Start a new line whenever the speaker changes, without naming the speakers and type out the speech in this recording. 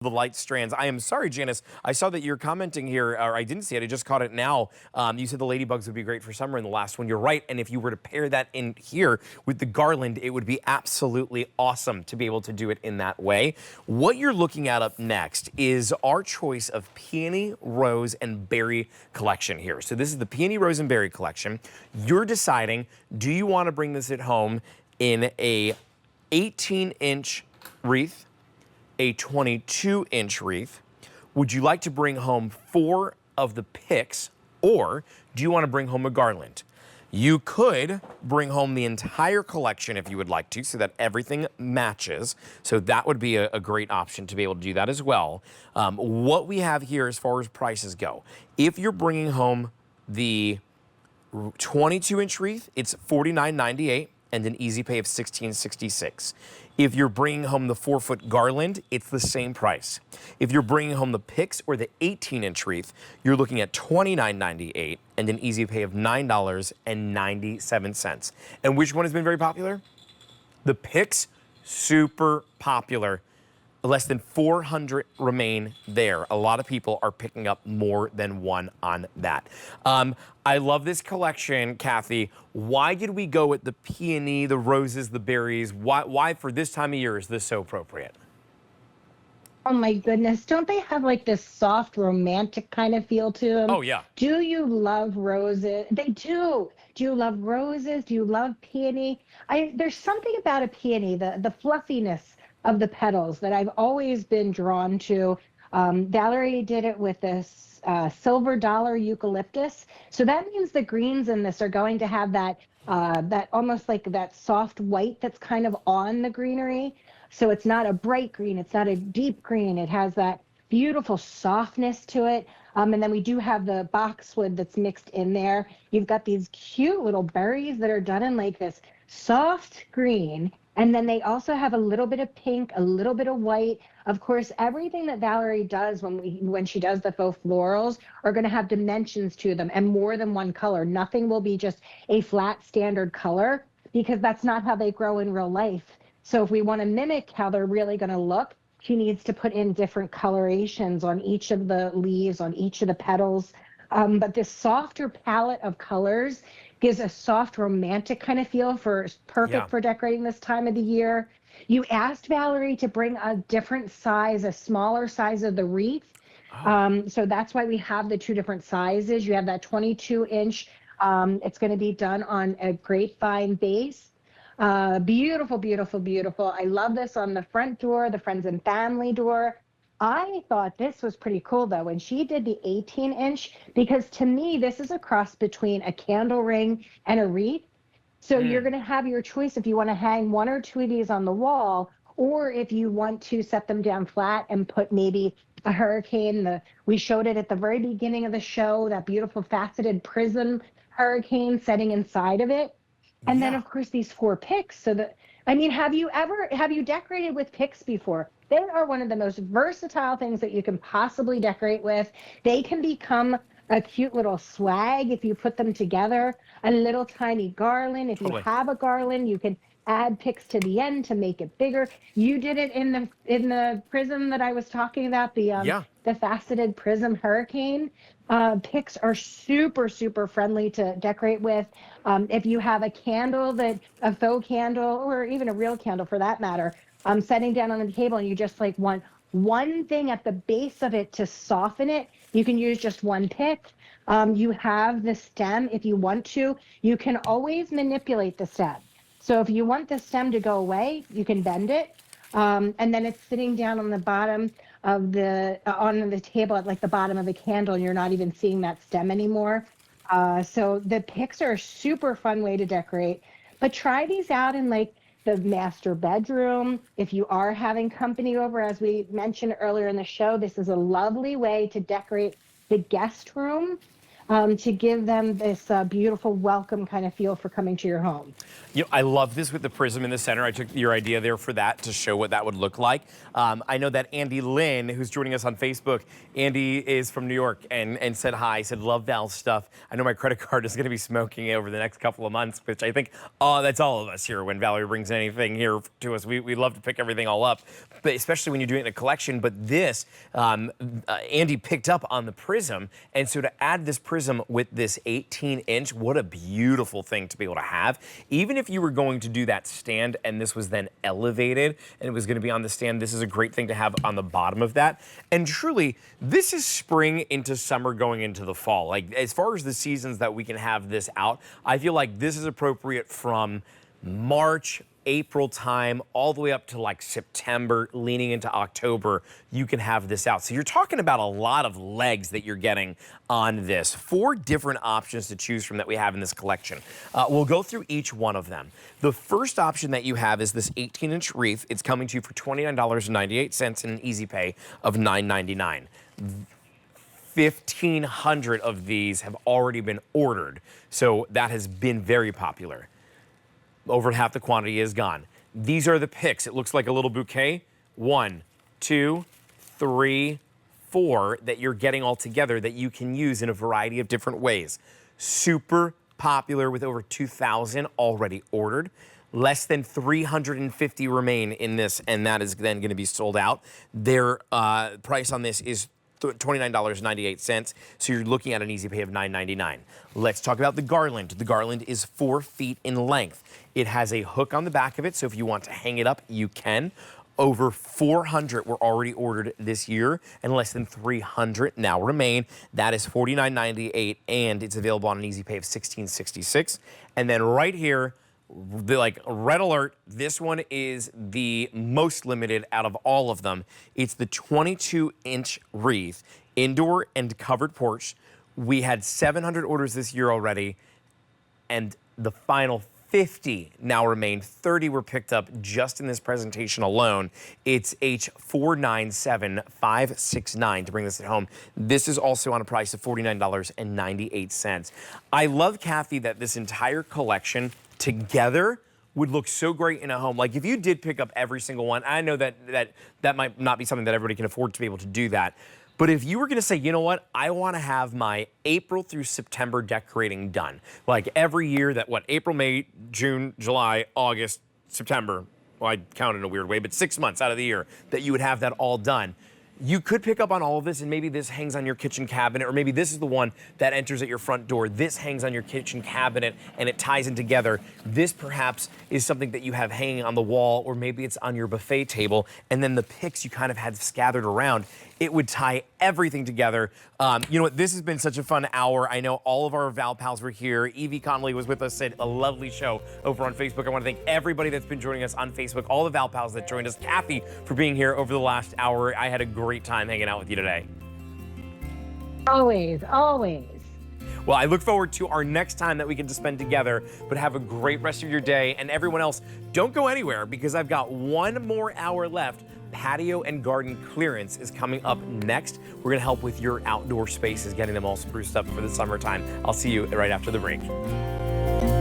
the light strands. I am sorry, Janice. I saw that you're commenting here, or I didn't see it. I just caught it now. You said the ladybugs would be great for summer in the last one. You're right. And if you were to pair that in here with the garland, it would be absolutely awesome to be able to do it in that way. What you're looking at up next is our choice of peony, rose, and berry collection here. So this is the peony, rose, and berry collection. You're deciding, do you want to bring this at home in a 18-inch wreath, a 22-inch wreath? Would you like to bring home 4 of the picks, or do you want to bring home a garland? You could bring home the entire collection if you would like to, so that everything matches. So that would be a great option to be able to do that as well. What we have here as far as prices go, if you're bringing home the 22-inch wreath, it's $49.98 and an easy pay of $16.66. If you're bringing home the 4-foot garland, it's the same price. If you're bringing home the picks or the 18-inch wreath, you're looking at $29.98 and an easy pay of $9.97. And which one has been very popular? The picks, super popular. Less than 400 remain there. A lot of people are picking up more than one on that. I love this collection, Kathy. Why did we go with the peony, the roses, the berries? Why for this time of year is this so appropriate?
Oh my goodness. Don't they have like this soft romantic kind of feel to them?
Oh, yeah.
Do you love roses? They do. Do you love roses? Do you love peony? There's something about a peony, the fluffiness of the petals that I've always been drawn to. Valerie did it with this silver dollar eucalyptus. So that means the greens in this are going to have that almost like that soft white that's kind of on the greenery. So it's not a bright green, it's not a deep green. It has that beautiful softness to it. And then we do have the boxwood that's mixed in there. You've got these cute little berries that are done in like this soft green. And then they also have a little bit of pink, a little bit of white. Of course, everything that Valerie does when she does the faux florals are going to have dimensions to them and more than one color. Nothing will be just a flat standard color because that's not how they grow in real life. So if we want to mimic how they're really going to look, she needs to put in different colorations on each of the leaves, on each of the petals. But this softer palette of colors gives a soft romantic kind of feel perfect for decorating this time of the year. You asked Valerie to bring a different size, a smaller size of the wreath. So that's why we have the 2 different sizes. You have that 22-inch. It's going to be done on a grapevine base. Beautiful, beautiful, beautiful. I love this on the front door, the friends and family door. I thought this was pretty cool though when she did the 18-inch, because to me this is a cross between a candle ring and a wreath. So you're going to have your choice if you want to hang 1 or 2 of these on the wall, or if you want to set them down flat and put maybe a hurricane. We showed it at the very beginning of the show, that beautiful faceted prism hurricane setting inside of it. And then of course these 4 picks. Have you decorated with picks before? They are one of the most versatile things that you can possibly decorate with. They can become a cute little swag if you put them together, a little tiny garland. If you have a garland, you can add picks to the end to make it bigger. You did it in the prism that I was talking about, the faceted prism hurricane. Picks are super, super friendly to decorate with. If you have a candle, a faux candle, or even a real candle for that matter, setting down on the table and you just like want one thing at the base of it to soften it, you can use just 1 pick. You have the stem if you want to. You can always manipulate the stem. So if you want the stem to go away, you can bend it. And then it's sitting down on the bottom of on the table at like the bottom of the candle, and you're not even seeing that stem anymore. So the picks are a super fun way to decorate. But try these out in like the master bedroom. If you are having company over, as we mentioned earlier in the show, this is a lovely way to decorate the guest room. to give them this beautiful welcome kind of feel for coming to your home.
You know, I love this with the prism in the center. I took your idea there for that to show what that would look like. I know that Andy Lynn, who's joining us on Facebook, Andy is from New York and said hi, said love Val's stuff. I know my credit card is going to be smoking over the next couple of months, which I think, that's all of us here. When Valerie brings anything here to us, we love to pick everything all up, but especially when you're doing it in a collection. But this, Andy picked up on the prism, and so to add this prism with this 18-inch, what a beautiful thing to be able to have. Even if you were going to do that stand and this was then elevated and it was going to be on the stand, this is a great thing to have on the bottom of that. And truly, this is spring into summer going into the fall. Like, as far as the seasons that we can have this out, I feel like this is appropriate from March, April time, all the way up to like September, leaning into October, you can have this out. So you're talking about a lot of legs that you're getting on this. 4 different options to choose from that we have in this collection. We'll go through each one of them. The first option that you have is this 18-inch wreath. It's coming to you for $29.98 and an easy pay of $9.99. 1,500 of these have already been ordered, so that has been very popular. Over half the quantity is gone. These are the picks. It looks like a little bouquet. 1, 2, 3, 4 that you're getting all together that you can use in a variety of different ways. Super popular with over 2,000 already ordered. Less than 350 remain in this, and that is then going to be sold out. Their price on this is $29.98, so you're looking at an easy pay of $9.99. Let's talk about the garland. The garland is 4 feet in length. It has a hook on the back of it, so if you want to hang it up, you can. Over 400 were already ordered this year, and less than 300 now remain. That is $49.98, and it's available on an easy pay of $16.66. And then right here, red alert, this one is the most limited out of all of them. It's the 22-inch wreath, indoor and covered porch. We had 700 orders this year already, and the final 50 now remain. 30 were picked up just in this presentation alone. It's H497569 to bring this at home. This is also on a price of $49.98. I love, Kathy, that this entire collection together would look so great in a home. Like, if you did pick up every single one, I know that might not be something that everybody can afford to be able to do that. But if you were going to say, you know what, I want to have my April through September decorating done. Like every year that, April, May, June, July, August, September. Well, I count in a weird way, but 6 months out of the year that you would have that all done. You could pick up on all of this, and maybe this hangs on your kitchen cabinet, or maybe this is the one that enters at your front door. This hangs on your kitchen cabinet, and it ties in together. This perhaps is something that you have hanging on the wall, or maybe it's on your buffet table, and then the picks you kind of had scattered around. It would tie everything together. You know what? This has been such a fun hour. I know all of our Val pals were here. Evie Connolly was with us, said a lovely show over on Facebook. I want to thank everybody that's been joining us on Facebook, all the Val pals that joined us. Kathy, for being here over the last hour. I had a great time hanging out with you today.
Always, always.
Well, I look forward to our next time that we get to spend together, but have a great rest of your day. And everyone else, don't go anywhere, because I've got 1 more hour left. Patio and garden clearance is coming up next. We're gonna help with your outdoor spaces, getting them all spruced up for the summertime. I'll see you right after the break.